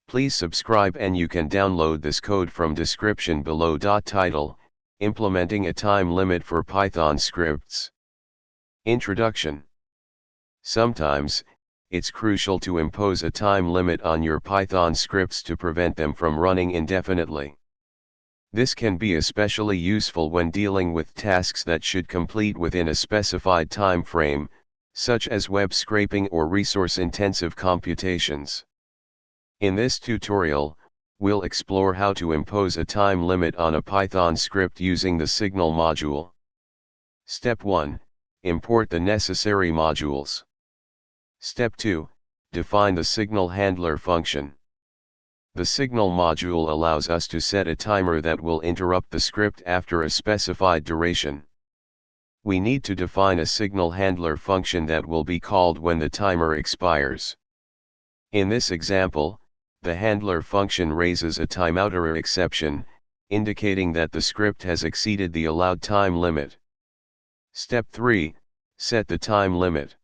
Please subscribe and you can download this code from description below. Title: Implementing a time limit for Python scripts. Introduction. Sometimes, it's crucial to impose a time limit on your Python scripts to prevent them from running indefinitely. This can be especially useful when dealing with tasks that should complete within a specified time frame, such as web scraping or resource-intensive computations. In this tutorial, we'll explore how to impose a time limit on a Python script using the Signal module. Step 1. Import the necessary modules. Step 2. Define the Signal handler function. The Signal module allows us to set a timer that will interrupt the script after a specified duration. We need to define a Signal handler function that will be called when the timer expires. In this example, the handler function raises a timeouterror exception, indicating that the script has exceeded the allowed time limit. Step 3. Set the time limit.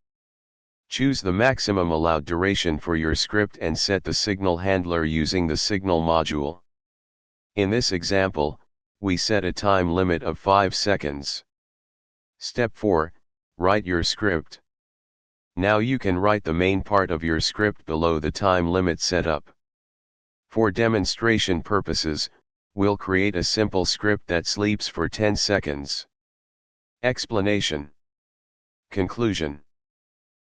Choose the maximum allowed duration for your script and set the Signal handler using the Signal module. In this example, we set a time limit of 5 seconds. Step 4. Write your script. Now you can write the main part of your script below the time limit setup. For demonstration purposes, we'll create a simple script that sleeps for 10 seconds. Explanation. Conclusion.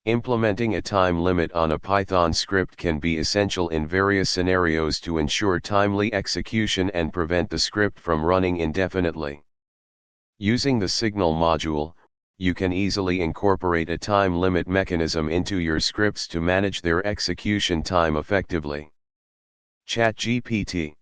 Implementing a time limit on a Python script can be essential in various scenarios to ensure timely execution and prevent the script from running indefinitely. Using the Signal module, you can easily incorporate a time limit mechanism into your scripts to manage their execution time effectively. ChatGPT.